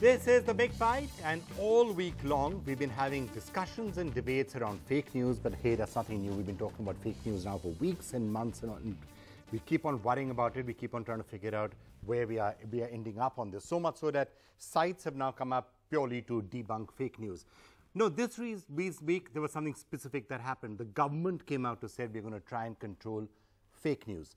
This is The Big Fight, and all week long we've been having discussions and debates around fake news, but hey, that's nothing new. We've been talking about fake news now for weeks and months, and we keep on worrying about it. We keep on trying to figure out where we are ending up on this. So much so that sites have now come up purely to debunk fake news. No, this week there was something specific that happened. The government came out to say we're going to try and control fake news.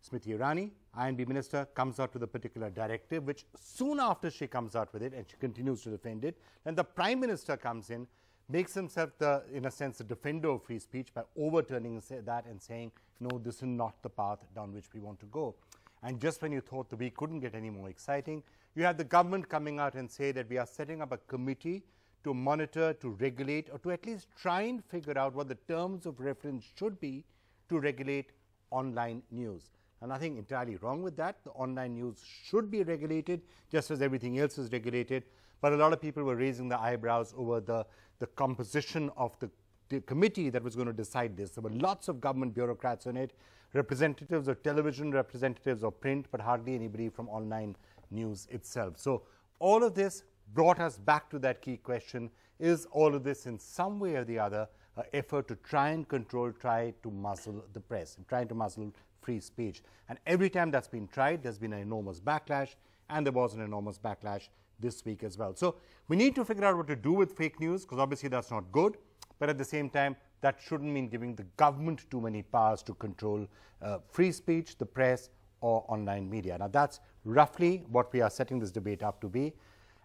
Smriti Irani, I&B Minister, comes out with a particular directive, which soon after she comes out with it, and she continues to defend it, then the Prime Minister comes in, makes himself, in a sense, the defender of free speech by overturning that and saying, no, this is not the path down which we want to go. And just when you thought the week couldn't get any more exciting, you have the government coming out and say that we are setting up a committee to monitor, to regulate, or to at least try and figure out what the terms of reference should be to regulate online news. And nothing entirely wrong with that. The online news should be regulated just as everything else is regulated. But a lot of people were raising their eyebrows over the composition of the committee that was going to decide this. There were lots of government bureaucrats on it, representatives of television, representatives of print, but hardly anybody from online news itself. So all of this brought us back to that key question: is all of this in some way or the other an effort to try and control, try to muzzle the press, and trying to muzzle free speech? And every time that's been tried, there's been an enormous backlash, and there was an enormous backlash this week as well. So we need to figure out what to do with fake news, because obviously that's not good, but at the same time, that shouldn't mean giving the government too many powers to control free speech, the press, or online media. Now that's roughly what we are setting this debate up to be.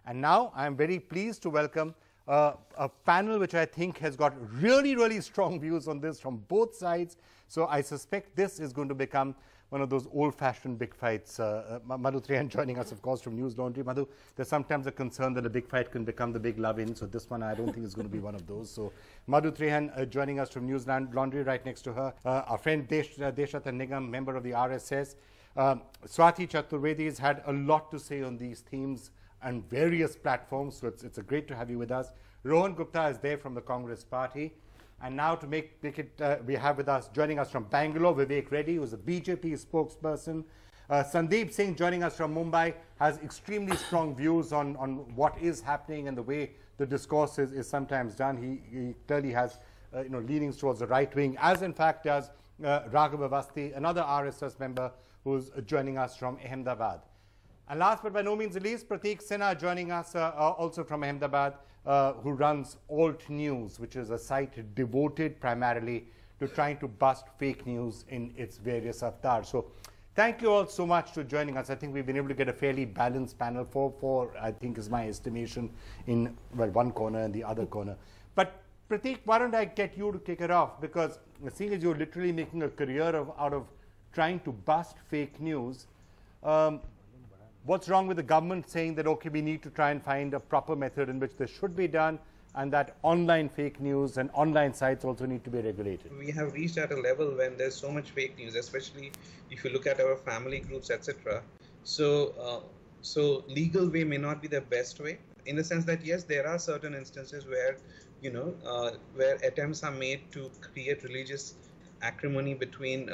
And now I'm very pleased to welcome a panel which I think has got really, really strong views on this from both sides. So I suspect this is going to become one of those old-fashioned big fights. Madhu Trehan joining us, of course, from News Laundry. Madhu, there's sometimes a concern that a big fight can become the big love-in. So this one I don't think is going to be one of those. So Madhu Trehan joining us from News Laundry, right next to her. Our friend Deshratan Nigam, member of the RSS. Swati Chaturvedi has had a lot to say on these themes and various platforms, so it's great to have you with us. Rohan Gupta is there from the Congress Party. And now to make it, we have with us, joining us from Bangalore, Vivek Reddy, who's a BJP spokesperson. Sandeep Singh, joining us from Mumbai, has extremely strong views on what is happening and the way the discourse is sometimes done. He clearly has leanings towards the right wing, as in fact does Raghav Avasthi, another RSS member who's joining us from Ahmedabad. And last but by no means the least, Prateek Sinha joining us also from Ahmedabad, who runs Alt News, which is a site devoted primarily to trying to bust fake news in its various avatars. So thank you all so much for joining us. I think we've been able to get a fairly balanced panel for I think is my estimation, in one corner and the other corner. But Prateek, why don't I get you to kick it off? Because seeing as you're literally making a career out of trying to bust fake news, what's wrong with the government saying that, okay, we need to try and find a proper method in which this should be done, and that online fake news and online sites also need to be regulated? We have reached at a level when there's so much fake news, especially if you look at our family groups, etc. So legal way may not be the best way, in the sense that, yes, there are certain instances where, where attempts are made to create religious acrimony between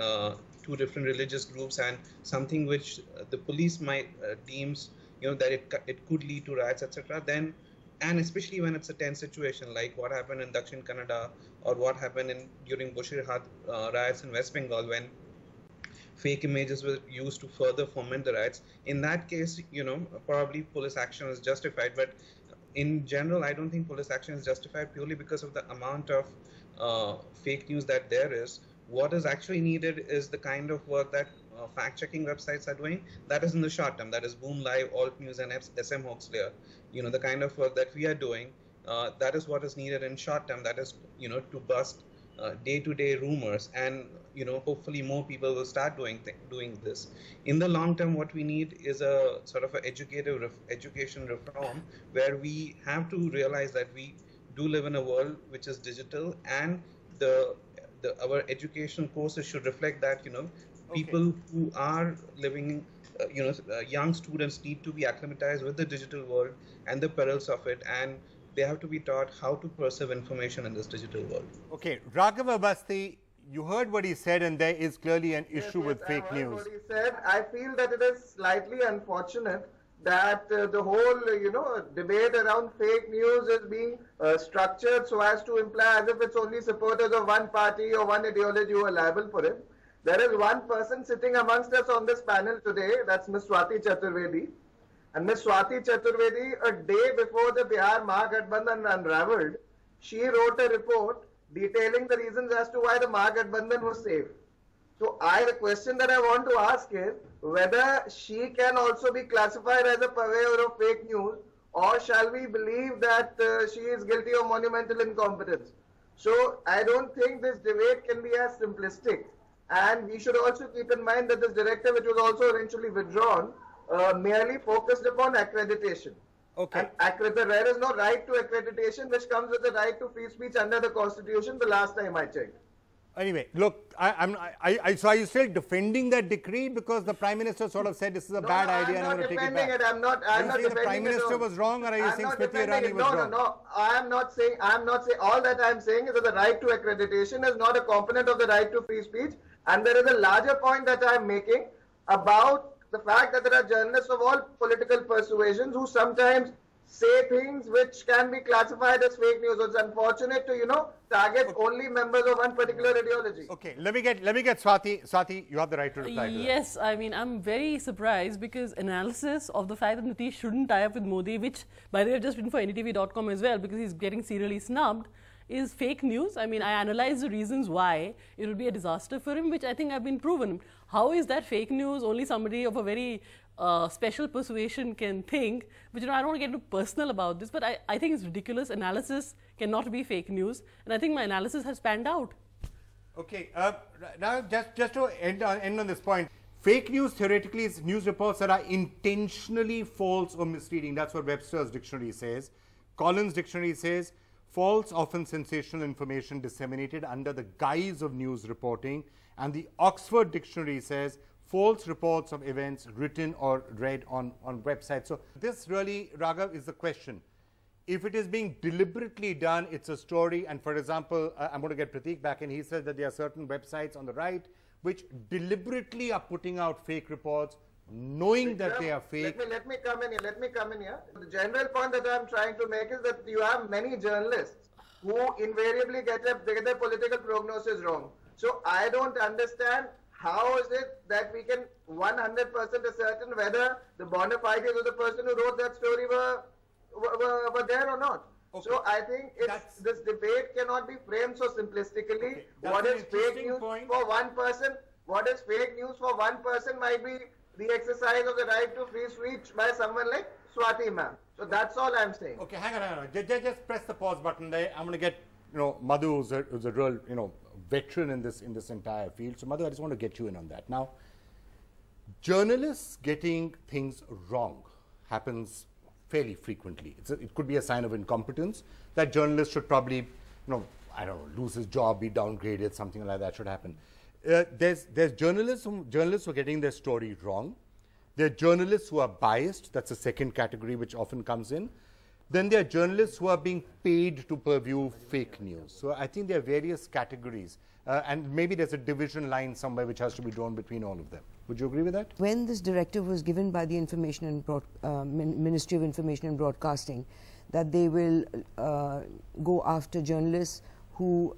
two different religious groups, and something which the police might deems that it could lead to riots, etc. Then, and especially when it's a tense situation like what happened in Dakshin Kannada, or what happened during Bashirhat riots in West Bengal, when fake images were used to further foment the riots. In that case, probably police action is justified. But in general, I don't think police action is justified, purely because of the amount of fake news that there is. What is actually needed is the kind of work that fact-checking websites are doing. That is in the short term. That is Boom Live, Alt News, and SM Hoaxlayer. The kind of work that we are doing, that is what is needed in short term. That is, to bust day-to-day rumors, and hopefully more people will start doing this. In the long term, what we need is a sort of education reform, where we have to realize that we do live in a world which is digital, and our education courses should reflect that, people who are living, young students need to be acclimatized with the digital world and the perils of it, and they have to be taught how to perceive information in this digital world. Okay, Raghav Avasthi, you heard what he said, and there is clearly an issue with fake news. What he said, I feel that it is slightly unfortunate that the whole, debate around fake news is being structured so as to imply as if it's only supporters of one party or one ideology who are liable for it. There is one person sitting amongst us on this panel today, that's Ms. Swati Chaturvedi. And Ms. Swati Chaturvedi, a day before the Bihar Mahagathbandhan unraveled, she wrote a report detailing the reasons as to why the Mahagathbandhan was safe. So the question that I want to ask is whether she can also be classified as a purveyor of fake news, or shall we believe that she is guilty of monumental incompetence? So I don't think this debate can be as simplistic. And we should also keep in mind that this directive, which was also eventually withdrawn, merely focused upon accreditation. Okay. And there is no right to accreditation, which comes with the right to free speech under the Constitution, the last time I checked. Anyway, look, so are you still defending that decree because the Prime Minister sort of said this is a bad idea and I'm going to take it back? I'm not defending it. The Prime Minister was wrong, or are you saying Smriti Irani was wrong? No. I am not saying. All that I am saying is that the right to accreditation is not a component of the right to free speech. And there is a larger point that I am making about the fact that there are journalists of all political persuasions who sometimes say things which can be classified as fake news. It's unfortunate to, target only members of one particular ideology. Okay, let me get Swati. Swati, you have the right to reply to that. Yes, I mean, I'm very surprised because analysis of the fact that Nitish shouldn't tie up with Modi, which, by the way, I've just written for NDTV.com as well because he's getting serially snubbed, is fake news. I mean, I analyzed the reasons why it would be a disaster for him, which I think have been proven. How is that fake news? Only somebody of a very special persuasion can think. But, I don't want to get too personal about this, but I think it's ridiculous. Analysis cannot be fake news. And I think my analysis has panned out. Okay, now just to end on this point, fake news theoretically is news reports that are intentionally false or misleading. That's what Webster's dictionary says. Collins' dictionary says, false, often sensational information disseminated under the guise of news reporting. And the Oxford Dictionary says, false reports of events written or read on websites. So this really, Raghav, is the question. If it is being deliberately done, it's a story. And for example, I'm going to get Prateek back, and he says that there are certain websites on the right which deliberately are putting out fake reports, knowing that they are fake. Let me come in here. The general point that I'm trying to make is that you have many journalists who invariably get their political prognosis wrong. So I don't understand how is it that we can 100% ascertain whether the bona fides of the person who wrote that story were there or not. Okay. So I think this debate cannot be framed so simplistically. Okay. What is fake news for one person? What is fake news for one person might be the exercise of the right to free speech by someone like Swati ma'am. So that's all I'm saying. Okay, hang on. Just press the pause button there. I'm going to get Madhu, who's a real veteran in this entire field. So Madhu, I just want to get you in on that. Now, journalists getting things wrong happens fairly frequently. It could be a sign of incompetence. That journalist should probably, I don't know, lose his job, be downgraded, something like that should happen. There's journalists who are getting their story wrong. There are journalists who are biased. That's the second category which often comes in. Then there are journalists who are being paid to purview fake news. So I think there are various categories. And maybe there's a division line somewhere which has to be drawn between all of them. Would you agree with that? When this directive was given by the Ministry of Information and Broadcasting, that they will go after journalists who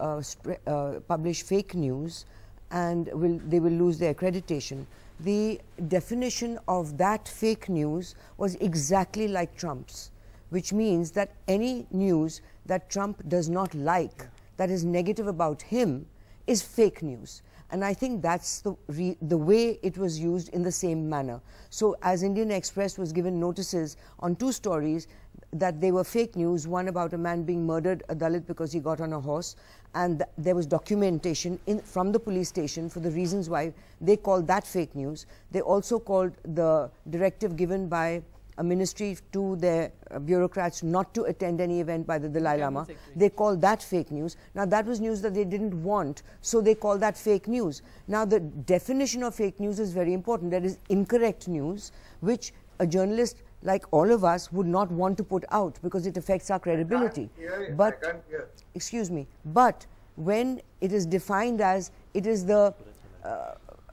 publish fake news and they will lose their accreditation. The definition of that fake news was exactly like Trump's, which means that any news that Trump does not like, that is negative about him, is fake news. And I think that's the way it was used in the same manner. So as Indian Express was given notices on 2 stories that they were fake news, one about a man being murdered, a Dalit, because he got on a horse, and there was documentation from the police station for the reasons why they called that fake news. They also called the directive given by a ministry to their bureaucrats not to attend any event by the Dalai Lama. They called that fake news. Now that was news that they didn't want, so they called that fake news. Now the definition of fake news is very important. There is incorrect news, which a journalist like all of us would not want to put out because it affects our credibility. But, excuse me, but when it is defined as it is the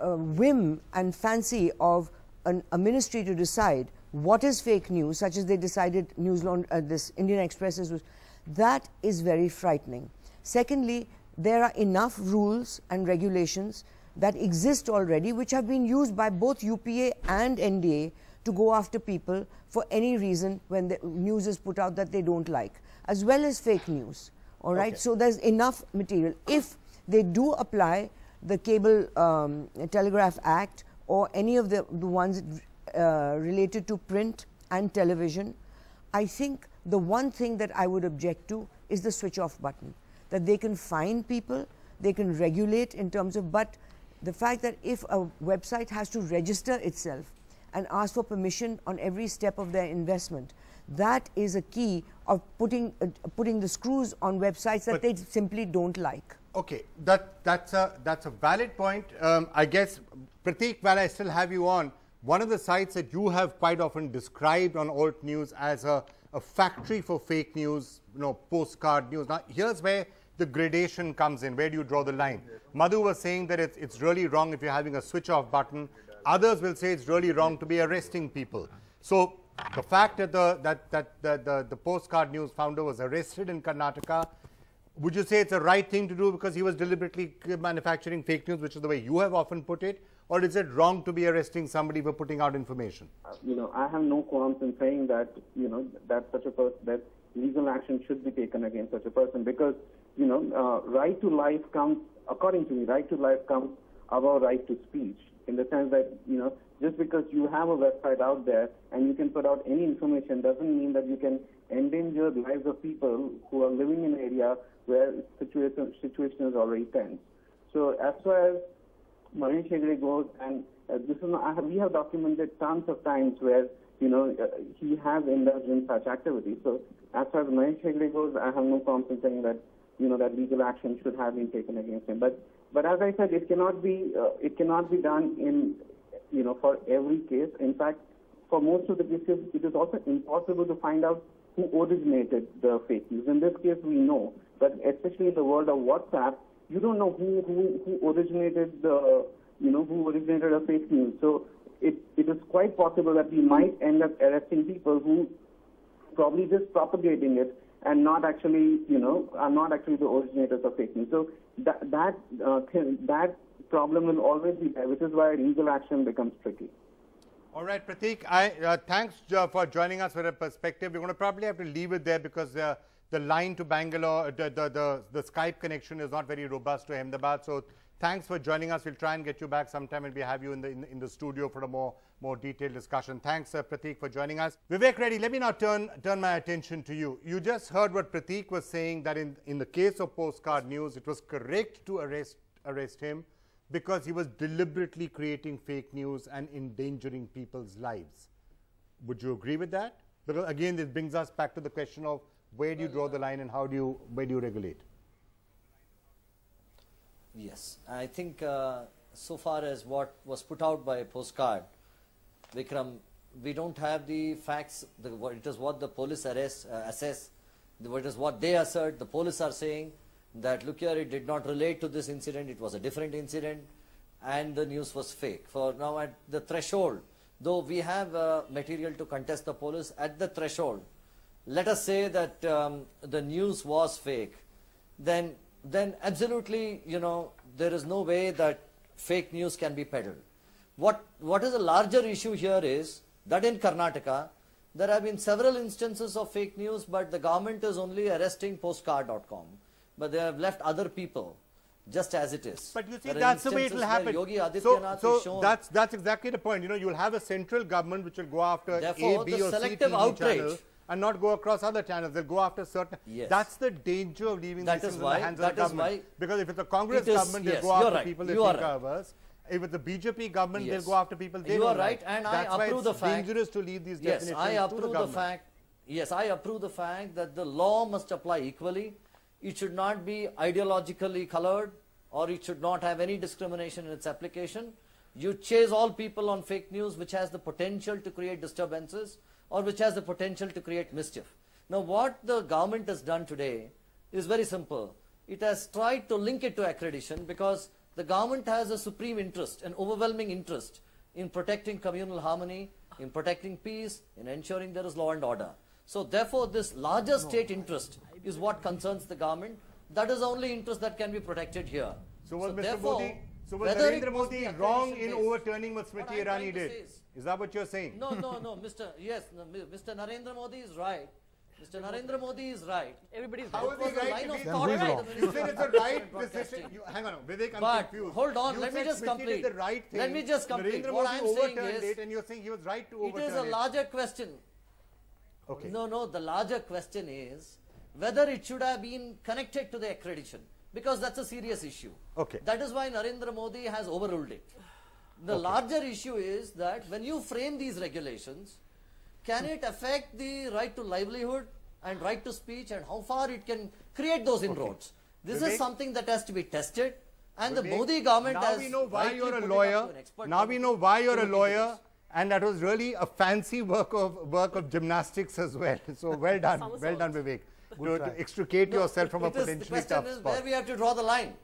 whim and fancy of a ministry to decide what is fake news, such as they decided this Indian Express was, that is very frightening. Secondly, there are enough rules and regulations that exist already, which have been used by both UPA and NDA to go after people for any reason when the news is put out that they don't like, as well as fake news. All right, Okay. so there's enough material. If they do apply the Cable Telegraph Act or any of the ones related to print and television, I think the one thing that I would object to is the switch off button, that they can fine people, they can regulate in terms of, but the fact that if a website has to register itself and ask for permission on every step of their investment, that is a key of putting the screws on websites that they simply don't like. Okay, that's a valid point. I guess, Prateek, while I still have you on, one of the sites that you have quite often described on Alt News as a factory for fake news, postcard news. Now, here's where the gradation comes in. Where do you draw the line? Madhu was saying that it's really wrong if you're having a switch-off button. Others will say it's really wrong to be arresting people. So the fact that the postcard news founder was arrested in Karnataka, would you say it's the right thing to do because he was deliberately manufacturing fake news, which is the way you have often put it? Or is it wrong to be arresting somebody for putting out information? I have no qualms in saying that, that such a person, that legal action should be taken against such a person because, right to life comes, according to me, right to life comes above right to speech, in the sense that, just because you have a website out there and you can put out any information doesn't mean that you can endanger the lives of people who are living in an area where situation is already tense. So as far as Manish Hegde goes, and we have documented tons of times where, he has indulged in such activities. So as far as Manish Hegde goes, I have no problem in saying that, that legal action should have been taken against him. But as I said, it cannot be done in, for every case. In fact, for most of the cases, it is also impossible to find out who originated the fake news. In this case, we know, but especially in the world of WhatsApp, you don't know who originated who originated a fake news. So it is quite possible that we might end up arresting people who probably just propagating it and not actually, are not actually the originators of fake news. So that problem will always be there, which is why legal action becomes tricky. All right, Prateek, thanks for joining us with a perspective. We're going to probably have to leave it there because the line to Bangalore, the Skype connection is not very robust to Ahmedabad. So thanks for joining us. We'll try and get you back sometime and we have you in the studio for a more detailed discussion. Thanks, Prateek, for joining us. Vivek Reddy, let me now turn my attention to you. You just heard what Prateek was saying, that in the case of Postcard News, it was correct to arrest him because he was deliberately creating fake news and endangering people's lives. Would you agree with that? Because again, this brings us back to the question of where do you draw the line and where do you regulate? Yes, I think so far as what was put out by Postcard, Vikram, we don't have the facts. It is what the police assess. It is what they assert. The police are saying that, look here, it did not relate to this incident. It was a different incident, and the news was fake. For now, at the threshold, though we have material to contest the police, at the threshold, let us say that the news was fake, then absolutely, there is no way that fake news can be peddled. What is a larger issue here is that in Karnataka, there have been several instances of fake news, but the government is only arresting postcard.com. But they have left other people just as it is. But you see, that's the way it will happen. Yogi Adityanath is shown. That's exactly the point. You'll have a central government which will go after Therefore, A, B or C TV channel and not go across other channels. They'll go after certain. Yes. That's the danger of leaving this in the hands of the government. Because if it's a Congress government, they'll go after people they think are averse. If it's a BJP government, they'll go after people they don't like. You are right, and I approve the fact. That's why it's dangerous to leave these definitions I approve the fact. Yes, I approve the fact that the law must apply equally. It should not be ideologically colored, or it should not have any discrimination in its application. You chase all people on fake news which has the potential to create disturbances or which has the potential to create mischief. Now, what the government has done today is very simple. It has tried to link it to accreditation because the government has a supreme interest, an overwhelming interest in protecting communal harmony in protecting peace, in ensuring there is law and order. So therefore, this larger state interest is what concerns the government. That is the only interest that can be protected here. So was Mr. therefore, Modi, so was whether Narendra it was Modi the wrong in accreditation overturning what What Smriti I'm trying Irani to did? say Is that what you're saying? No, Mr. Narendra Modi is right. Mr. Narendra Modi is right. Everybody's How It is was he a right line if of he's thought right? by the You Minister said of it's a Broadcasting. right decision. Hang on, Vivek, I'm But confused. hold on, You let me said just Smriti complete. did the right thing. Let me just complete. Narendra What Modi I'm saying overturned is, it, and you're saying he was right to it overturn is a larger question. Okay. No, the larger question is whether it should have been connected to the accreditation, because that's a serious issue. Okay. That is why Narendra Modi has overruled it. The larger issue is that when you frame these regulations, can it affect the right to livelihood and right to speech, and how far it can create those inroads? This Vivek? is something that has to be tested, and the Vivek, Modi government now has we know why rightly you're a put it up lawyer. to an expert Now we committee know why you're to a look into lawyer, this. and that was really a fancy work of gymnastics as well. So well done, well done, Vivek. To extricate yourself from a It is- potentially the question tough is spot. where we have to draw the line.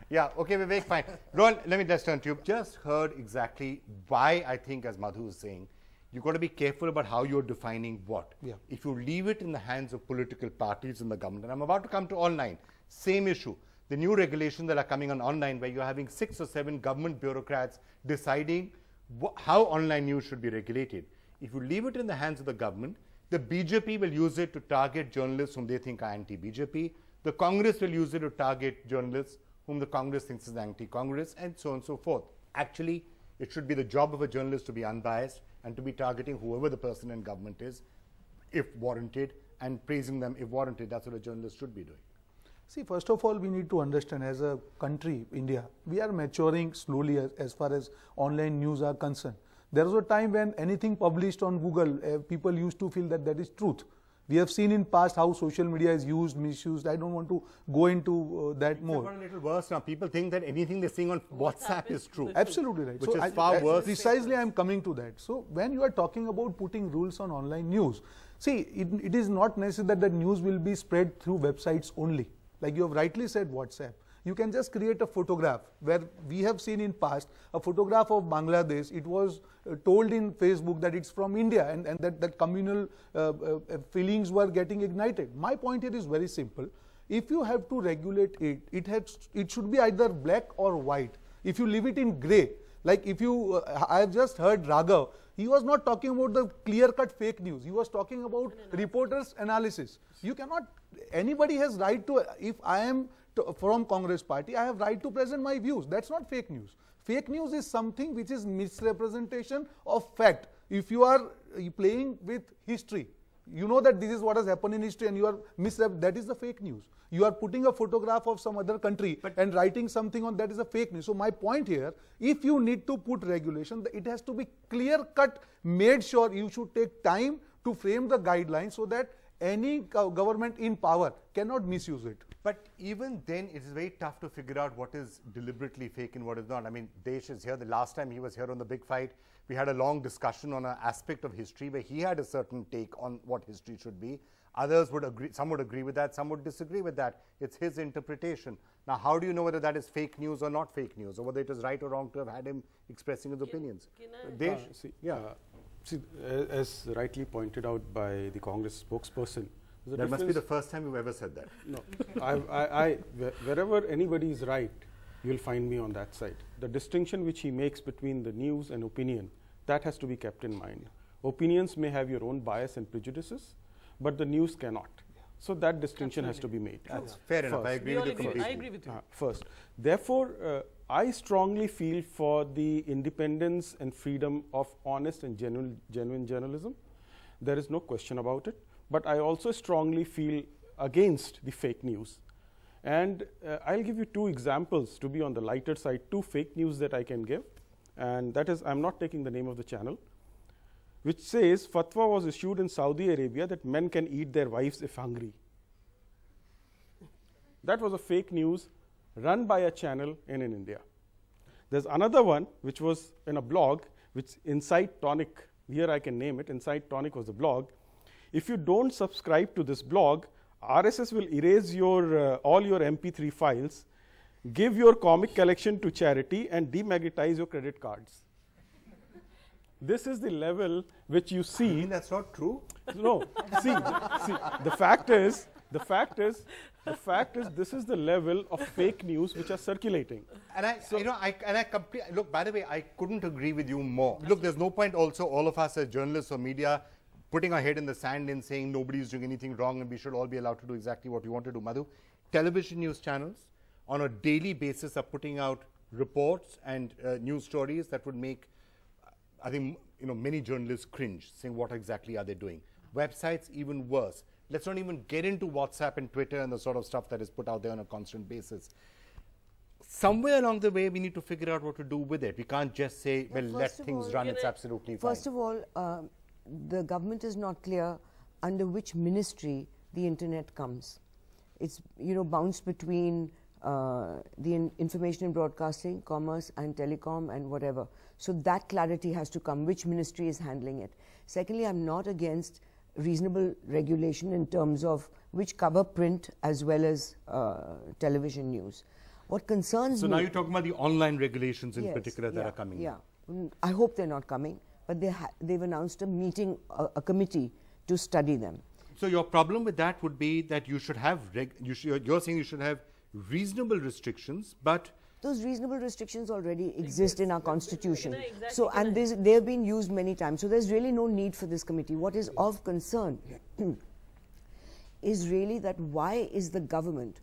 Yeah, okay, Vivek, fine. Rohan, let me just turn to you. Just heard exactly why I think, as Madhu is saying, you've got to be careful about how you're defining what. Yeah. If you leave it in the hands of political parties in the government, and I'm about to come to online, same issue. The new regulations that are coming on online, where you're having 6 or 7 government bureaucrats deciding how online news should be regulated. If you leave it in the hands of the government, the BJP will use it to target journalists whom they think are anti-BJP. The Congress will use it to target journalists whom the Congress thinks is anti-Congress, and so on and so forth. Actually, it should be the job of a journalist to be unbiased and to be targeting whoever the person in government is, if warranted, and praising them if warranted. That's what a journalist should be doing. See, first of all, we need to understand, as a country, India, we are maturing slowly as far as online news are concerned. There was a time when anything published on Google, people used to feel that that is truth. We have seen in past how social media is used, misused. I don't want to go into that more. It's a little worse now. People think that anything they're seeing on WhatsApp is true. Absolutely right. Which is far worse. Precisely, I am coming to that. So when you are talking about putting rules on online news, see, it is not necessary that the news will be spread through websites only. Like you have rightly said, WhatsApp. You can just create a photograph, where we have seen in past a photograph of Bangladesh. It was told in Facebook that it's from India, and that communal feelings were getting ignited. My point here is very simple. If you have to regulate it, it should be either black or white. If you leave it in grey, like if you, I have just heard Raghav, he was not talking about the clear-cut fake news. He was talking about reporters' analysis. You cannot, anybody has right to, if I am from Congress party, I have right to present my views. That's not fake news. Fake news is something which is misrepresentation of fact. If you are playing with history, you know that this is what has happened in history, and you are that is the fake news. You are putting a photograph of some other country and writing something on that is a fake news. So my point here, if you need to put regulation, it has to be clear-cut, made sure you should take time to frame the guidelines so that any government in power cannot misuse it. But even then, it is very tough to figure out what is deliberately fake and what is not. I mean, Desh is here. The last time he was here on the Big Fight, we had a long discussion on an aspect of history where he had a certain take on what history should be. Others would agree, some would agree with that, some would disagree with that. It's his interpretation. Now, how do you know whether that is fake news or not fake news, or whether it is right or wrong to have had him expressing his opinions? Desh? See, as rightly pointed out by the Congress spokesperson, that must be the first time you've ever said that. No, wherever anybody is right, you'll find me on that side. The distinction which he makes between the news and opinion, that has to be kept in mind. Opinions may have your own bias and prejudices, but the news cannot. So that distinction has to be made. That's fair enough. I agree with you completely. I agree with you. First. Therefore, I strongly feel for the independence and freedom of honest and genuine journalism. There is no question about it. But I also strongly feel against the fake news. And I'll give you 2 examples to be on the lighter side, 2 fake news that I can give. And that is, I'm not taking the name of the channel, which says fatwa was issued in Saudi Arabia that men can eat their wives if hungry. That was a fake news run by a channel in India. There's another one which was in a blog, which Insight Tonic, here I can name it, Insight Tonic was a blog. If you don't subscribe to this blog, RSS will erase your all your MP3 files, give your comic collection to charity, and demagnetize your credit cards. this is the level which you see. I mean, that's not true. No, see, the fact is, this is the level of fake news which are circulating. And look, by the way, I couldn't agree with you more. Look, there's no point also all of us as journalists or media putting our head in the sand and saying nobody's doing anything wrong and we should all be allowed to do exactly what we want to do. Madhu, television news channels on a daily basis are putting out reports and news stories that would make, I think, many journalists cringe, saying what exactly are they doing. Websites, even worse. Let's not even get into WhatsApp and Twitter and the sort of stuff that is put out there on a constant basis. Somewhere along the way, we need to figure out what to do with it. We can't just say, well, let things run, it's absolutely fine. First of all, the government is not clear under which ministry the internet comes. It's, bounced between the information and broadcasting, commerce and telecom and whatever. So that clarity has to come, which ministry is handling it. Secondly, I'm not against reasonable regulation in terms of which cover print as well as television news. What concerns me... So now you're talking about the online regulations in particular that are coming. Yeah, I hope they're not coming, but they've announced a meeting, a committee to study them. So your problem with that would be that you should have, you're saying you should have reasonable restrictions, but... Those reasonable restrictions already exist in our constitution. So, and they've been used many times. So there's really no need for this committee. What is of concern is really that why is the government,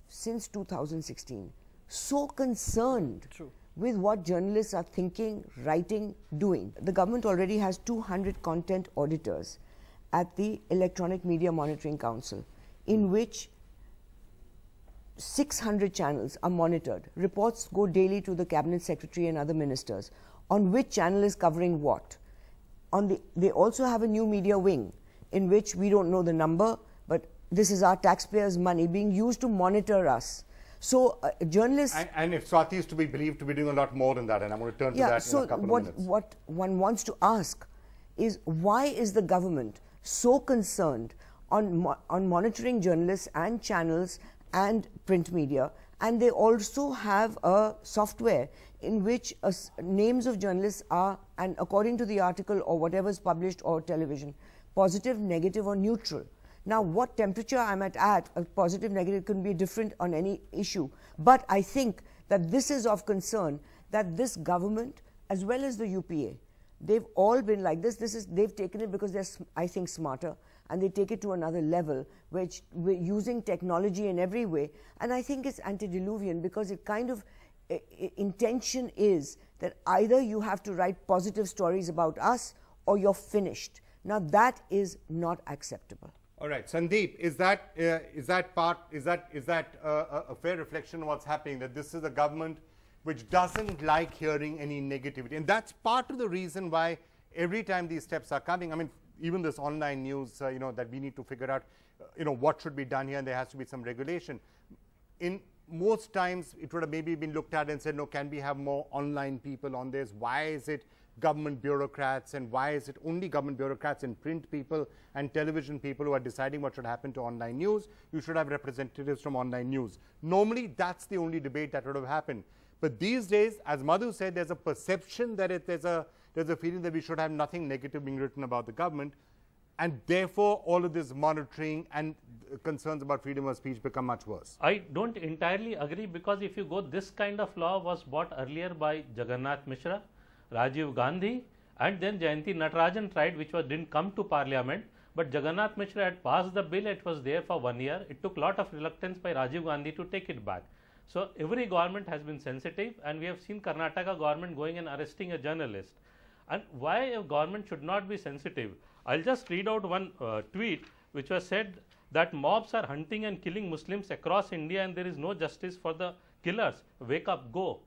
since 2016, so concerned with what journalists are thinking, writing, doing? The government already has 200 content auditors at the Electronic Media Monitoring Council, in which 600 channels are monitored. Reports go daily to the Cabinet Secretary and other ministers on which channel is covering what. They also have a new media wing in which we don't know the number, but this is our taxpayers' money being used to monitor us. So journalists... And if Swati is to be believed to be doing a lot more than that, and I'm going to turn to that in a couple of minutes. What one wants to ask is, why is the government so concerned on monitoring journalists and channels and print media? And they also have a software in which names of journalists are, and according to the article or whatever is published or television, positive, negative or neutral. Now what temperature I'm at, a positive, negative can be different on any issue. But I think that this is of concern, that this government as well as the UPA, they've all been like this. They've taken it because they're, I think, smarter, and they take it to another level, which we're using technology in every way. And I think it's antediluvian, because it kind of, intention is that either you have to write positive stories about us or you're finished. Now that is not acceptable. All right, Sandeep, is that a fair reflection of what's happening, that this is a government which doesn't like hearing any negativity? And that's part of the reason why every time these steps are coming, I mean, even this online news, that we need to figure out, what should be done here, and there has to be some regulation. In most times, it would have maybe been looked at and said, no, can we have more online people on this? Why is it government bureaucrats, and why is it only government bureaucrats and print people and television people who are deciding what should happen to online news? You should have representatives from online news. Normally, that's the only debate that would have happened. But these days, as Madhu said, there's a perception that there's a feeling that we should have nothing negative being written about the government, and therefore all of this monitoring and concerns about freedom of speech become much worse. I don't entirely agree, because if you go, this kind of law was brought earlier by Jagannath Mishra, Rajiv Gandhi, and then Jayanti Natarajan tried, which didn't come to Parliament. But Jagannath Mishra had passed the bill. It was there for 1 year. It took a lot of reluctance by Rajiv Gandhi to take it back. So every government has been sensitive, and we have seen Karnataka government going and arresting a journalist. And why a government should not be sensitive? I'll just read out one tweet which was said that mobs are hunting and killing Muslims across India, and there is no justice for the killers. Wake up, go.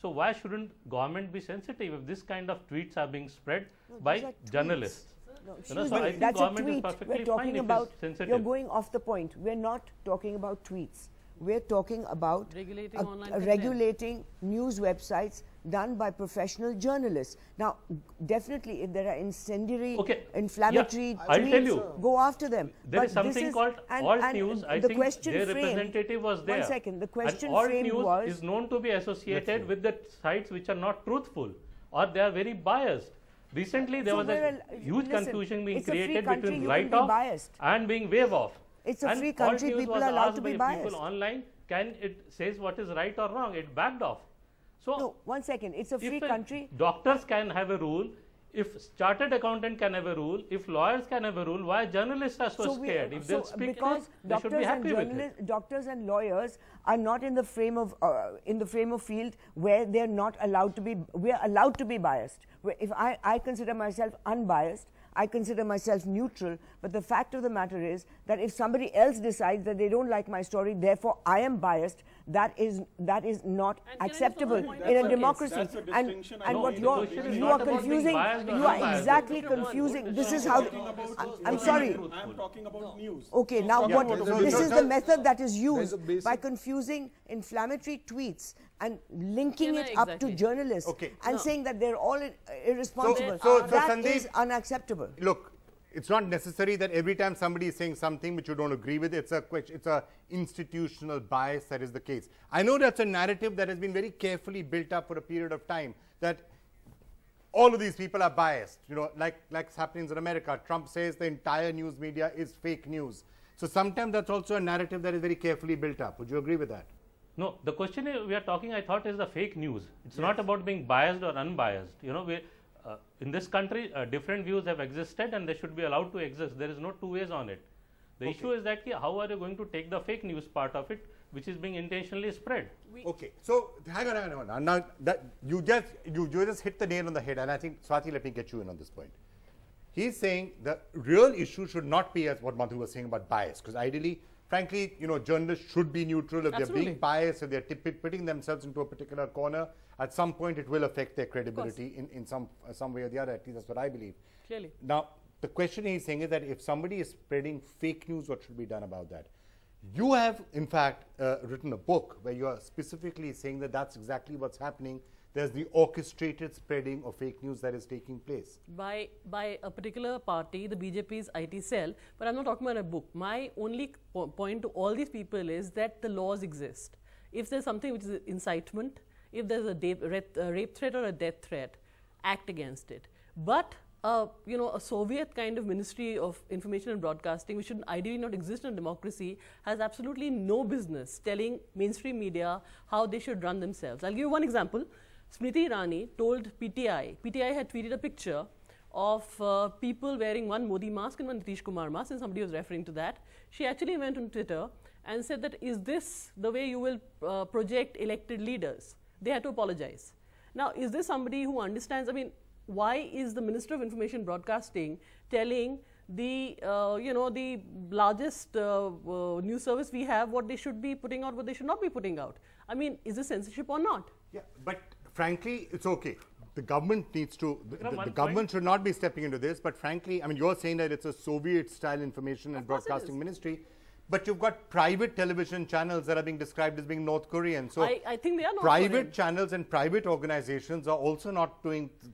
So why shouldn't government be sensitive if this kind of tweets are being spread by journalists? No, so I think that's a tweet. We're talking about, you're going off the point. We're not talking about tweets. We're talking about regulating news websites done by professional journalists. Now, definitely, if there are incendiary, inflammatory tweets, go after them. There is something called alt news. I think their representative was there. 1 second. The question alt framed news was... is known to be associated with the sites which are not truthful, or they are very biased. Recently, there was a huge confusion being created between write-off and being wave-off. It's a free country. People are allowed to be biased. People online, can it says what is right or wrong? It backed off. So no, 1 second. It's a free country. Doctors can have a rule. If chartered accountant can have a rule, if lawyers can have a rule, why journalists are so scared? If they speak, because they should be happy with it. Doctors and lawyers are not in the frame of field where they are not allowed to be. We are allowed to be biased. If I consider myself unbiased, I consider myself neutral, but the fact of the matter is that if somebody else decides that they don't like my story, therefore I am biased, that is not acceptable in a democracy. And what you are confusing, you are exactly confusing. This is how. I'm sorry. I'm talking about news. Okay, now this is the method that is used by confusing inflammatory tweets and linking it up to journalists and saying that they're all irresponsible. That is unacceptable. Look, it's not necessary that every time somebody is saying something which you don't agree with, it's a institutional bias that is the case. I know that's a narrative that has been very carefully built up for a period of time, that all of these people are biased, you know, like happens in America. Trump says the entire news media is fake news. So sometimes that's also a narrative that is very carefully built up. Would you agree with that? No, the question we are talking, I thought, is the fake news. It's not about being biased or unbiased. You know, in this country, different views have existed and they should be allowed to exist. There is no two ways on it. The issue is that how are you going to take the fake news part of it, which is being intentionally spread? Okay, so hang on. Now that you just hit the nail on the head, and I think Swati, let me get you in on this point. He's saying the real issue should not be as what Madhu was saying about bias, because ideally, frankly, you know, journalists should be neutral. If they're being biased, if they're putting themselves into a particular corner, at some point it will affect their credibility in some way or the other. At least that's what I believe. Clearly. Now, the question he's saying is that if somebody is spreading fake news, what should be done about that? You have, in fact, written a book where you are specifically saying that that's exactly what's happening. There's the orchestrated spreading of fake news that is taking place. By a particular party, the BJP's IT cell, but I'm not talking about a book. My only point to all these people is that the laws exist. If there's something which is incitement, if there's a rape threat or a death threat, act against it. But you know, a Soviet kind of Ministry of Information and Broadcasting, which should ideally not exist in a democracy, has absolutely no business telling mainstream media how they should run themselves. I'll give you one example. Smriti Irani told PTI had tweeted a picture of people wearing one Modi mask and one Nitish Kumar mask, and somebody was referring to that. She actually went on Twitter and said that, is this the way you will project elected leaders? They had to apologize. Now, is this somebody who understands, I mean, why is the Minister of Information Broadcasting telling the, you know, the largest news service we have what they should be putting out, what they should not be putting out? I mean, is this censorship or not? Yeah, but frankly, it's okay. The government needs to, the government should not be stepping into this, but frankly, I mean, you're saying that it's a Soviet-style information and broadcasting ministry, but you've got private television channels that are being described as being North Korean. So I think they are North private Korean. channels and private organizations are also not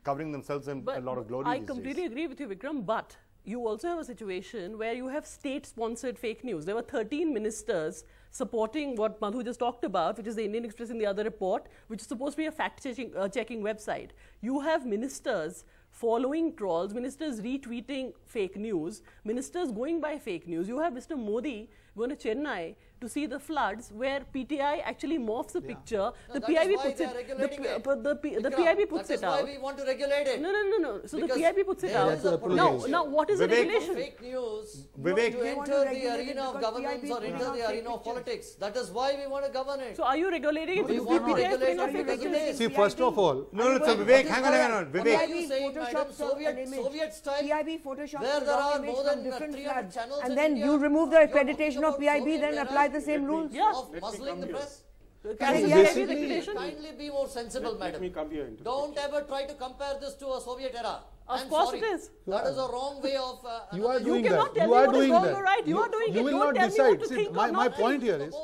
covering themselves in a lot of glory I these completely days. agree with you, Vikram, but you also have a situation where you have state-sponsored fake news. There were 13 ministers supporting what Madhu just talked about, which is the Indian Express in the other report, which is supposed to be a fact-checking website. You have ministers following trolls, ministers retweeting fake news, ministers going by fake news. You have Mr. Modi going to Chennai to see the floods, where PTI actually morphs the picture. No, the that PIB is why puts they it. are regulating it. The PIB puts it out. That is why we want to regulate it. No. So Because the PIB puts it out. Now, what is the Vivek, regulation? Fake news Vivek, to enter the arena of governance or enter the arena of politics. That is why we want to govern it. So are you regulating it? We want to regulate it because it is. See, first of all, no, so Vivek, hang on. What are you saying, madam? Soviet style, PIB photoshops where there are more than different 300 floods, channels and in then India, you remove the you're accreditation talking of PIB, about Soviet then era apply the same rules. of muzzling the press. basically, Kindly be more sensible, madam. Let me come here. Don't ever try to compare this to a Soviet era. Of I'm course sorry. it is. That is a wrong way of. you are You doing cannot that. tell You me are what is doing wrong that. or right. You are doing You it. will Don't not tell me what decide. to See, think or my not point think. here is,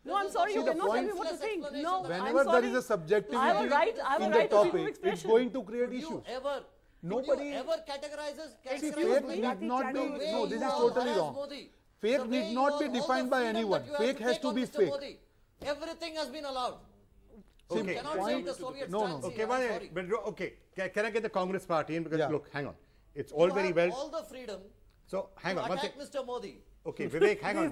No, I'm sorry, you the cannot tell me point- what to think. explanation No, that- I'm whenever sorry. there is a subjectivity I have a right in to the freedom of topic, it's expression. going to create Could you issues. ever? Nobody- Could you ever categorize See, categorize fake Modi? need not be, The way no, this you is all totally harass wrong. Modi, Fake the way need you not all- be all the defined by freedom anyone. that you have Fake has take to on be Mr. fake. Modi, everything has been allowed. You cannot say the Soviet stance. Okay, okay. Can I get the Congress party in? Because look, hang on. It's all very well. All the freedom. So hang on. Attack Mr. Modi. Okay, Vivek, hang on.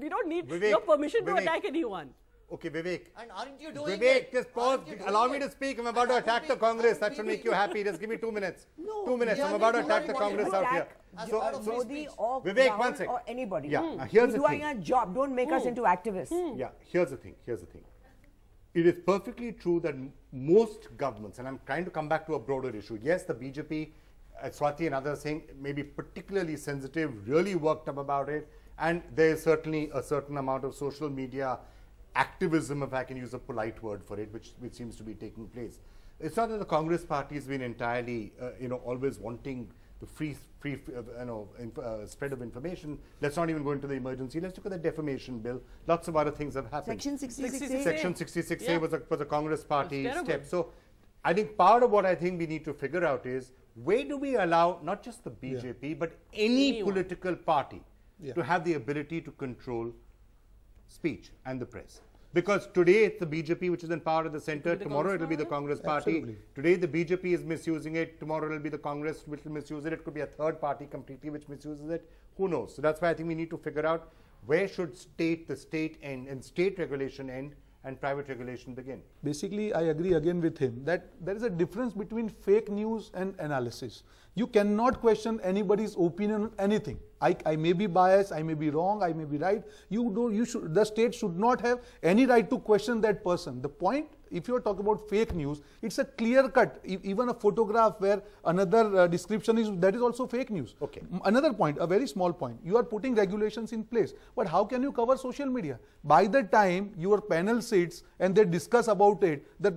We don't need Vivek, your permission to Vivek. attack anyone. Okay, Vivek. And aren't you doing Vivek, it? just pause. Allow me to speak. I'm about to attack the Congress. That should make you happy. Just give me 2 minutes. No, 2 minutes. I'm about to attack the Congress out here. Modi or Vivek, Rahul 1 second. or anybody. Yeah, here's the doing thing. our job. Don't make us into activists. Yeah, here's the thing. It is perfectly true that most governments, and I'm trying to come back to a broader issue. Yes, the BJP, Swati and others saying maybe particularly sensitive, really worked up about it. And there is certainly a certain amount of social media activism, if I can use a polite word for it, which seems to be taking place. It's not that the Congress party has been entirely, always wanting the free spread of information. Let's not even go into the emergency. Let's look at the defamation bill. Lots of other things have happened. Section 66A. Section 66A was a Congress party step. So I think part of what I think we need to figure out is, where do we allow not just the BJP, but any political party to have the ability to control speech and the press? Because today it's the BJP which is in power at the center, tomorrow it will be the Congress party. Absolutely. Today the BJP is misusing it, tomorrow it will be the Congress which will misuse it. It could be a third party completely which misuses it. Who knows? So that's why I think we need to figure out, where should the state end and state regulation end and private regulation begin? Basically, I agree again with him that there is a difference between fake news and analysis. You cannot question anybody's opinion on anything. I may be biased, I may be wrong, I may be right. The state should not have any right to question that person. The point, if you are talking about fake news, it's a clear cut. Even a photograph where another description is, that is also fake news. Okay. Another point, a very small point. You are putting regulations in place, but how can you cover social media? By the time your panel sits and they discuss about it, the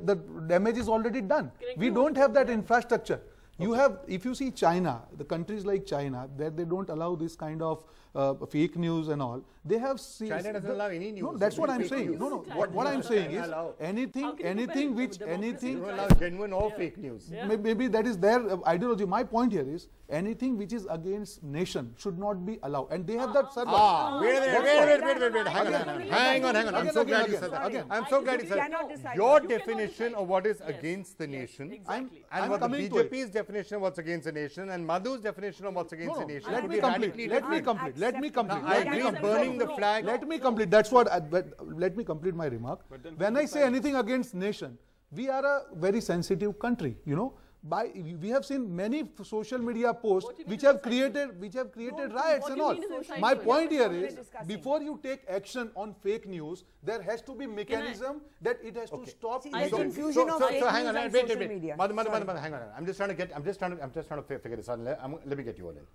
damage is already done. We don't have that infrastructure. You have, if you see China, the countries like China, that they don't allow this kind of fake news and all. They have China doesn't allow any news. No, that's what I'm saying. News. No. What I'm saying is anything which they don't allow genuine or fake news. Maybe that is their ideology. My point here is, anything which is against nation should not be allowed, and they have that server. Wait. Hang on. I'm so glad you said that. I'm so glad you said that. Your definition of what is against the nation, and what the BJP's definition of what's against the nation, and Madhu's definition of what's against the nation. Let me complete. I agree, burning the flag. Let me complete. That's what. Let me complete my remark. When I say anything against nation, we are a very sensitive country. We have seen many social media posts which have created riots and all. My point here is, before you take action on fake news, there has to be mechanism that it has to stop. So hang on, wait. Madhu, hang on. I'm just trying to figure this out. Let me get you all in.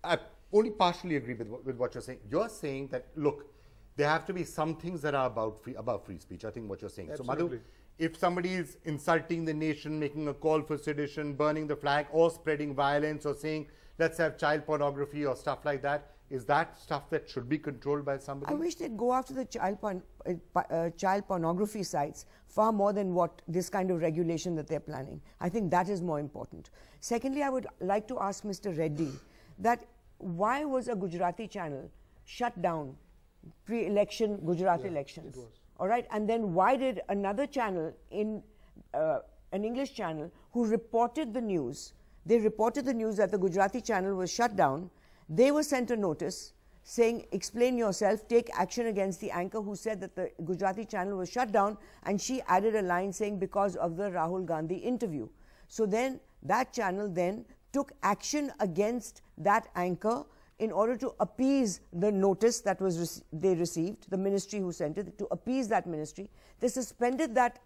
I only partially agree with what you're saying. You're saying that, look, there have to be some things that are above free speech. I think what you're saying. Absolutely. So Madhu, if somebody is insulting the nation, making a call for sedition, burning the flag, or spreading violence, or saying, let's have child pornography or stuff like that, is that stuff that should be controlled by somebody? I wish they'd go after the child pornography sites far more than what this kind of regulation that they're planning. I think that is more important. Secondly, I would like to ask Mr. Reddy that why was a Gujarati channel shut down pre-election Gujarat elections? It was. All right, and then why did another channel, an English channel, who reported the news, they reported the news that the Gujarati channel was shut down, they were sent a notice saying, explain yourself, take action against the anchor who said that the Gujarati channel was shut down, and she added a line saying because of the Rahul Gandhi interview. So then that channel then took action against that anchor in order to appease the notice that was they received, the ministry who sent it, to appease that ministry. They suspended that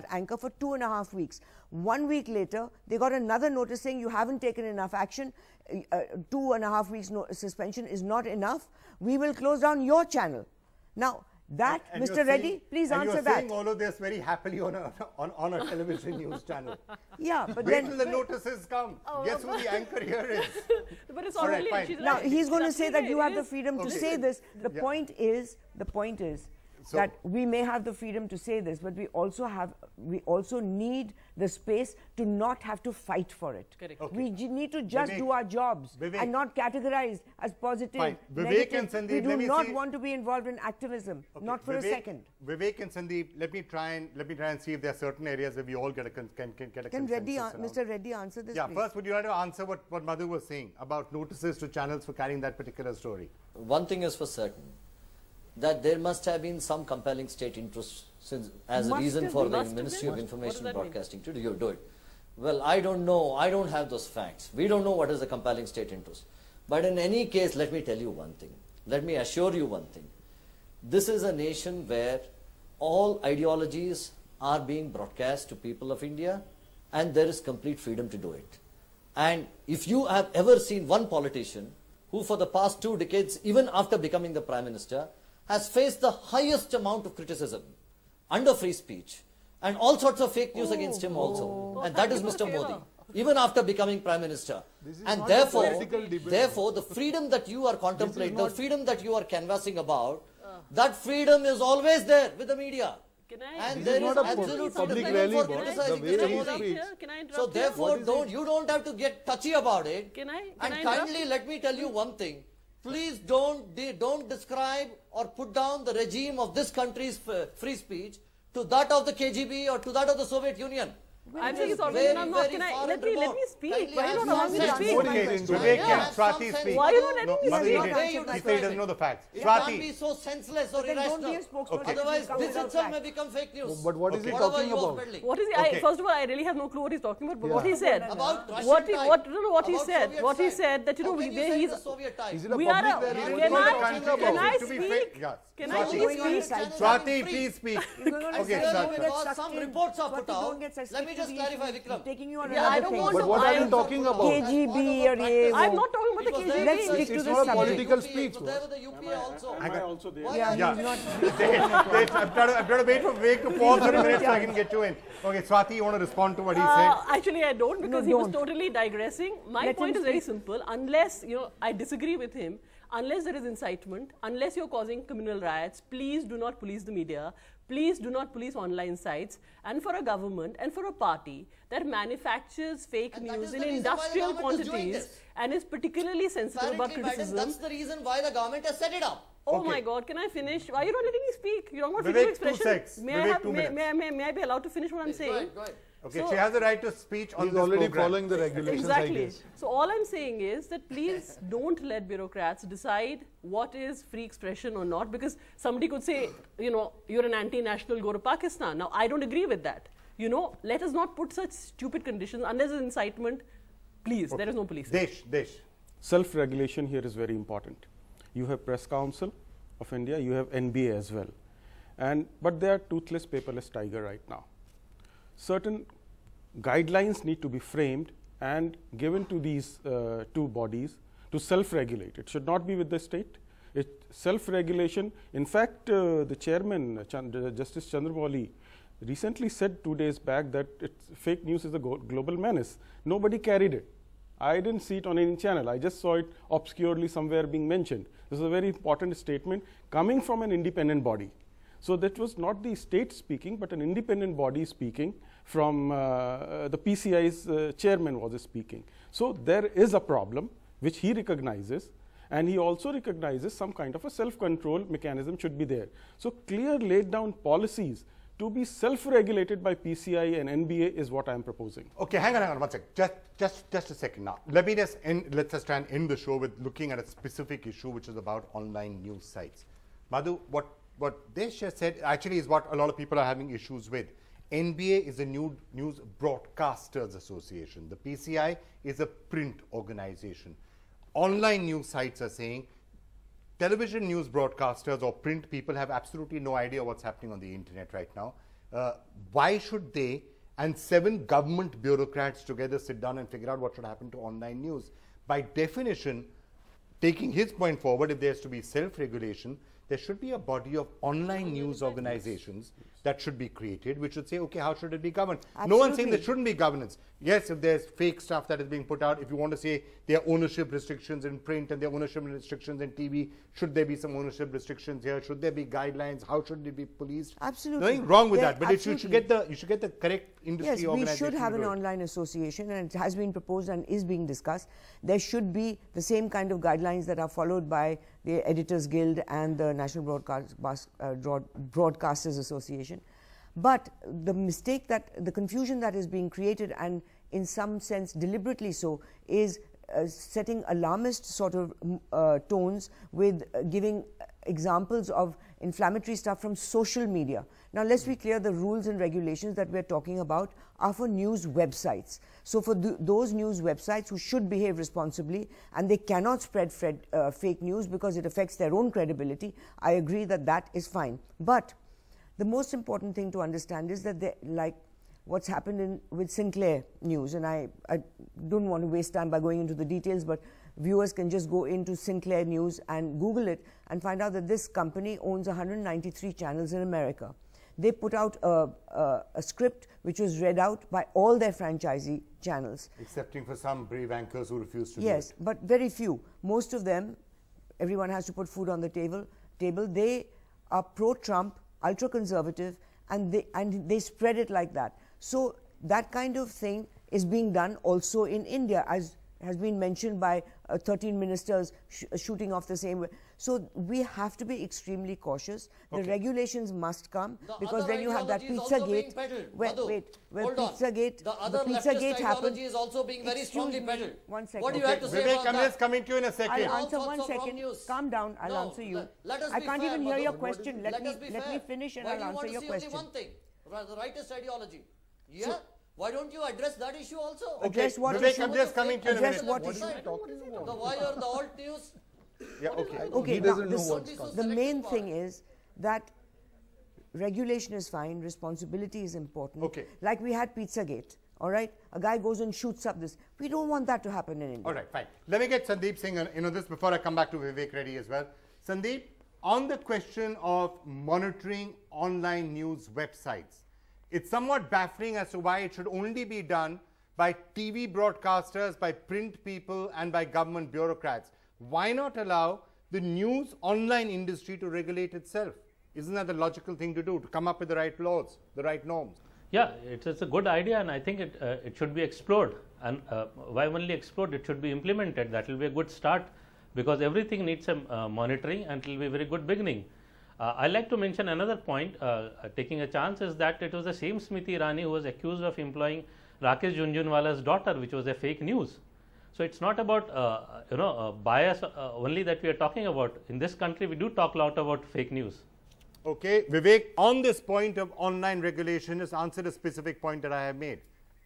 anchor for 2.5 weeks. 1 week later, they got another notice saying you haven't taken enough action. 2.5 weeks suspension is not enough. We will close down your channel. Now, that, and Mr. Reddy, please answer that. You're saying all of this very happily on a television news channel. Yeah, but wait till the notices come. Guess who the anchor here is? But it's already now he's going to say that you have the freedom to say this. The point is. that we may have the freedom to say this, but we also need the space to not have to fight for it. Correct. Okay. We need to just do our jobs and not categorize as positive, Fine. Vivek negative. and Sandeep, We do let me not see. want to be involved in activism, not for a second. Vivek and Sandeep, let me try and see if there are certain areas where we all get a can get a consensus around. Mr. Reddy answer this, Yeah, please? first, would you like to answer what Madhu was saying about notices to channels for carrying that particular story? One thing is for certain, that there must have been some compelling state interest as a reason for the Ministry of Information and Broadcasting to do it. Well, I don't know. I don't have those facts. We don't know what is the compelling state interest. But in any case, let me tell you one thing. Let me assure you one thing. This is a nation where all ideologies are being broadcast to people of India, and there is complete freedom to do it. And if you have ever seen one politician who for the past 2 decades, even after becoming the Prime Minister, has faced the highest amount of criticism under free speech and all sorts of fake news against him also. And that is Mr. Modi, even after becoming Prime Minister. And therefore, the freedom that you are contemplating, the freedom that you are canvassing about, that freedom is always there with the media. And there is absolute public freedom rally for about criticizing the way Mr. he Modi. speaks. So therefore, you don't have to get touchy about it. Can I Kindly let me tell you one thing. Please don't describe or put down the regime of this country's free speech to that of the KGB or to that of the Soviet Union. I'm saying it's already let me speak. Why are you not allowing me to speak? Vivek and Swati speak. Why are you not letting me speak? He said he doesn't know the facts. You can't Swati. be so senseless or irrational. Otherwise, this itself may become fake news. But what is he talking about? What is he? First of all, I really have no clue what he's talking about. But what he said, About what he Soviet said that he's the Soviet type. Is it a we public are. rally? Can I To be speak? fair, Can I please speak? Swati, please speak. Okay, Swati. some reports are put out. Let me just clarify, Vikram. Taking you on Yeah, I another don't thing. want But to. what are you talking about? KGB or ye I'm wo. not talking about the KGB. Let's stick to It's the not a subject. political speech. It was there with the UPA also. Am I also there? Yeah, Yeah. he's not. I'm trying to wait for Vivek to pause for a minute so I can get you in. Okay, Swati, you want to respond to what he said? Actually, I don't because he was totally digressing. My point is very simple. Unless I disagree with him, unless there is incitement, unless you're causing communal riots, please do not police the media. Please do not police online sites. And for a government and for a party that manufactures fake news in industrial quantities and is particularly sensitive about criticism. That's the reason why the government has set it up. Oh my God, can I finish? Why are you not letting me speak? You're talking about Vivek, freedom of 2 secs. expression. Vivek, 2 May I be allowed to finish what I'm saying? Go ahead. Okay, she has the right to speech on He's this already program. following the regulations, Exactly. I guess. So all I'm saying is that please don't let bureaucrats decide what is free expression or not, because somebody could say, you're an anti-national, go to Pakistan. Now, I don't agree with that. Let us not put such stupid conditions unless there's incitement. Please, there is no policing. Desh. Self-regulation here is very important. You have Press Council of India, you have NBA as well. But they are toothless, paperless tiger right now. Certain guidelines need to be framed and given to these 2 bodies to self-regulate. It should not be with the state. Self-regulation. In fact, the chairman, Justice Chandramouli, recently said 2 days back that fake news is a global menace. Nobody carried it. I didn't see it on any channel. I just saw it obscurely somewhere being mentioned. This is a very important statement coming from an independent body. So that was not the state speaking, but an independent body speaking from the PCI's chairman was speaking. So there is a problem which he recognizes, and he also recognizes some kind of a self-control mechanism should be there. So clear laid down policies to be self-regulated by PCI and NBA is what I am proposing. Okay, hang on 1 second. Just a second now. Let's just try and end the show with looking at a specific issue which is about online news sites. Madhu, what Desh has said actually is what a lot of people are having issues with. NBA is the News Broadcasters Association. The PCI is a print organization. Online news sites are saying television news broadcasters or print people have absolutely no idea what's happening on the internet right now. Why should they and 7 government bureaucrats together sit down and figure out what should happen to online news? By definition, taking his point forward, if there has to be self-regulation, there should be a body of online news organizations that should be created, which should say, okay, how should it be governed? Absolutely. No one's saying there shouldn't be governance. Yes, if there's fake stuff that is being put out, if you want to say there are ownership restrictions in print and there are ownership restrictions in TV, should there be some ownership restrictions here? Should there be guidelines? How should it be policed? Absolutely. Nothing wrong with Yeah, that, but you should get the correct industry yes, organization. we should have to an do it. online association, and it has been proposed and is being discussed. There should be the same kind of guidelines that are followed by the Editors Guild and the National Broadcasters Association. But the mistake the confusion that is being created, and in some sense deliberately so, is setting alarmist sort of tones with giving examples of inflammatory stuff from social media. Now let's be clear, the rules and regulations that we're talking about are for news websites. So for those news websites who should behave responsibly, and they cannot spread fake news because it affects their own credibility, I agree that that is fine. But the most important thing to understand is that like what's happened with Sinclair News, and I don't want to waste time by going into the details, but viewers can just go into Sinclair News and Google it and find out that this company owns 193 channels in America. They put out a script which was read out by all their franchisee channels. Excepting for some brave anchors who refuse to do it. Yes, but very few. Most of them, everyone has to put food on the table. They are pro-Trump, ultra-conservative, and they spread it like that. So that kind of thing is being done also in India, as has been mentioned by 13 ministers shooting off the same way. So we have to be extremely cautious. The regulations must come, because then you have that Pizzagate. Pizzagate. The other leftist ideology is also being very strongly peddled. One second. What do you have to say Vivek, about I'm that? just coming to you in a second. I'll answer 1 second. Calm down. I'll answer you. I can't even hear your question. Let me finish and I'll answer your question. Why do you want to see only one thing? The rightist ideology. Yeah? Why don't you address that issue also? Address what Vivek, issue? I'm just coming to you in a minute. Address what issue? The wire, the alt news. Yeah, okay. Okay, He doesn't know what's coming. the main thing is that regulation is fine, responsibility is important. Okay. Like we had Pizzagate, all right? A guy goes and shoots up this. We don't want that to happen in India. All right, fine. Let me get Sandeep Singh this before I come back to Vivek Reddy as well. Sandeep, on the question of monitoring online news websites, it's somewhat baffling as to why it should only be done by TV broadcasters, by print people, and by government bureaucrats. Why not allow the news online industry to regulate itself? Isn't that the logical thing to do, to come up with the right laws, the right norms? Yeah, it's a good idea, and I think it should be explored. And why only explored? It should be implemented. That will be a good start, because everything needs a monitoring, and it will be a very good beginning. I'd like to mention another point, taking a chance, is that it was the same Smriti Irani who was accused of employing Rakesh Jhunjhunwala's daughter, which was a fake news. So it's not about bias only that we are talking about. In this country, we do talk a lot about fake news. Okay, Vivek, on this point of online regulation, just answer a specific point that I have made.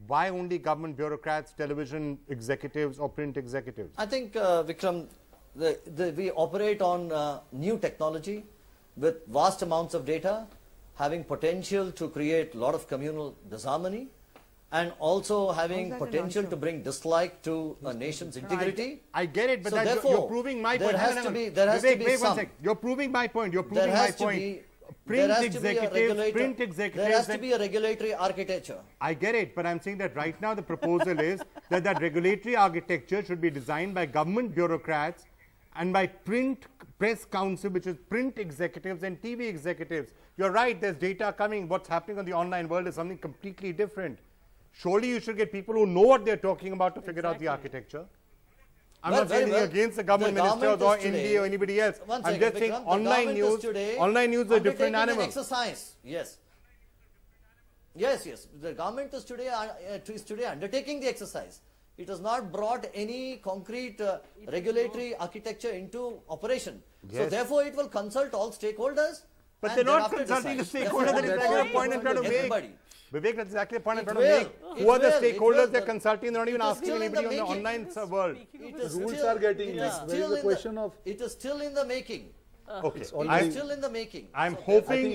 Why only government bureaucrats, television executives, or print executives? I think, Vikram, we operate on new technology with vast amounts of data, having potential to create a lot of communal disharmony, and also having potential to bring dislike to a nation's integrity. I get it, but So you're therefore, proving my there point. has to be- there has to Vivek, be wait some- 1 sec. You're proving my point. You're proving There my has to point. be Print there has to be a executives, regulator. print executives. There has to be a regulatory architecture. I get it, but I'm saying that right now the proposal is that regulatory architecture should be designed by government bureaucrats and by press council, which is print executives and TV executives. You're right, there's data coming. What's happening on the online world is something completely different. Surely you should get people who know what they're talking about to figure out the architecture. I'm not saying anything against the government ministers or NDA or anybody else. I'm just saying online news is a different animal. Exercise. Yes. Yes. The government is today undertaking the exercise. It has not brought any concrete regulatory architecture into operation. So therefore, it will consult all stakeholders. But they're not consulting the stakeholders. That is exactly the point I'm trying to make. Vivek, that's exactly the point I'm trying to make. Who are the stakeholders they're consulting? They're not even asking anybody on the online world. Rules are getting there is a question of... It is still in the making. Okay. It is still in the making. I'm hoping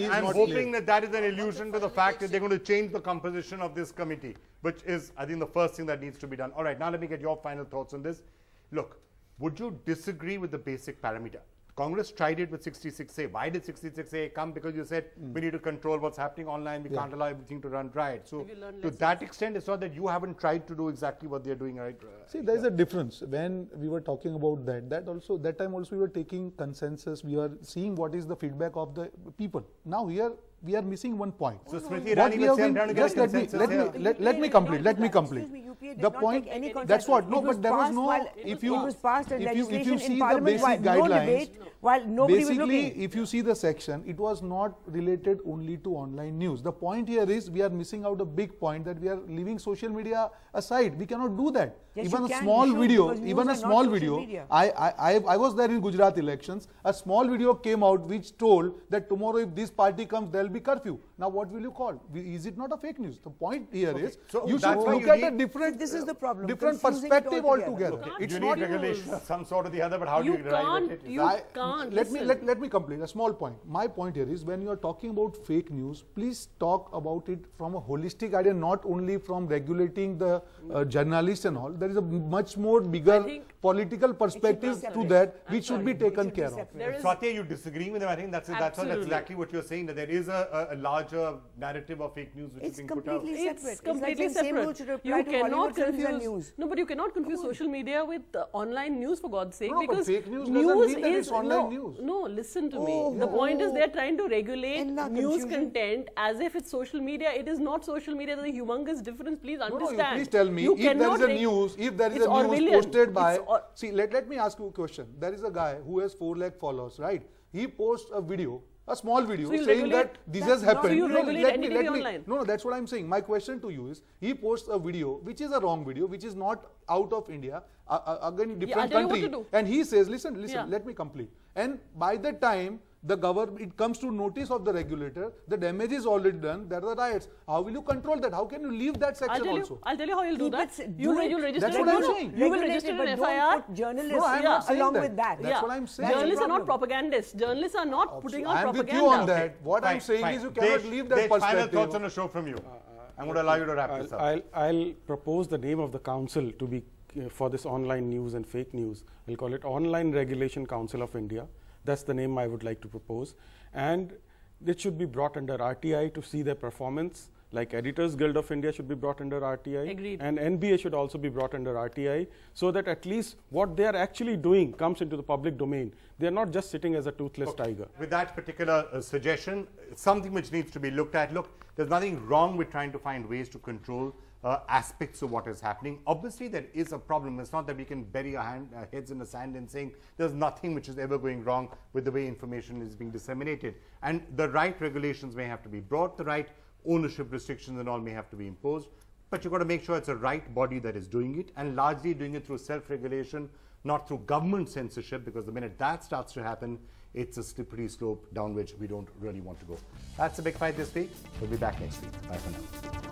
that is an allusion to the fact that they're going to change the composition of this committee, which is, I think, the first thing that needs to be done. All right, now let me get your final thoughts on this. Look, would you disagree with the basic parameter? Congress tried it with 66A. Why did 66A come? Because you said we need to control what's happening online. We can't allow everything to run riot. So to that extent, it's not that you haven't tried to do exactly what they're doing right. See, there is a difference. When we were talking about that time also we were taking consensus. We are seeing what is the feedback of the people. Now here we are missing one point. So Smriti Irani will say, I'm trying to get a consensus. Let me complete. The point, that's what, no, but there was no, if you see the basic guidelines, basically, if you see the section, it was not related only to online news. The point here is we are missing out a big point that we are leaving social media aside. We cannot do that. Yes, even a small video, I was there in Gujarat elections. A small video came out which told that tomorrow if this party comes, there will be curfew. Now what will you call? Is it not a fake news? The point here is you should look at a different, this is the problem, different perspective altogether. It's you need regulation of some sort or the other, but how do you derive it? You can't. Let me complete a small point. My point here is when you are talking about fake news, please talk about it from a holistic idea, not only from regulating the journalists and all. There is a much more bigger political perspective to that which should be taken care of. Swati, you disagreeing with him? I think that's exactly what you're saying, that there is a larger narrative of fake news which is being put out. It's completely separate. You cannot confuse. No, but you cannot confuse social media with online news, for God's sake. No, because but fake news doesn't mean that it's online news. No, listen to me. The point is they're trying to regulate news content as if it's social media. It is not social media. There's a humongous difference. Please understand. No, please tell me if there is a news, posted by. See, let me ask you a question. There is a guy who has 4 lakh followers, right? He posts a video. A small video saying that this has happened. So you regulate NDTV online. No, that's what I'm saying. My question to you is, he posts a video which is a wrong video, which is not out of India, again different country, and he says, listen, let me complete. And by the time the government, it comes to notice of the regulator, the damage is already done, there are the riots. How will you control that? How can you leave that section also? I'll tell you how you'll do that. You'll register. That's what I'm saying. You will register an FIR. Journalists along with that. That's what I'm saying. Journalists are not propagandists. Journalists are not putting out propaganda. I'm with you on that. What I'm saying is you cannot leave that perspective. Final thoughts on the show from you. I'm going to allow you to wrap this up. I'll propose the name of the council to be for this online news and fake news. We'll call it Online Regulation Council of India. That's the name I would like to propose. And it should be brought under RTI to see their performance. Like Editors Guild of India should be brought under RTI. Agreed. And NBA should also be brought under RTI, so that at least what they are actually doing comes into the public domain. They are not just sitting as a toothless tiger. With that particular suggestion, something which needs to be looked at. Look, there's nothing wrong with trying to find ways to control aspects of what is happening. Obviously, there is a problem. It's not that we can bury our heads in the sand and saying there's nothing which is ever going wrong with the way information is being disseminated. And the right regulations may have to be brought, the right ownership restrictions and all may have to be imposed. But you've got to make sure it's a right body that is doing it, and largely doing it through self-regulation, not through government censorship, because the minute that starts to happen, it's a slippery slope down which we don't really want to go. That's a big fight this week. We'll be back next week. Bye for now.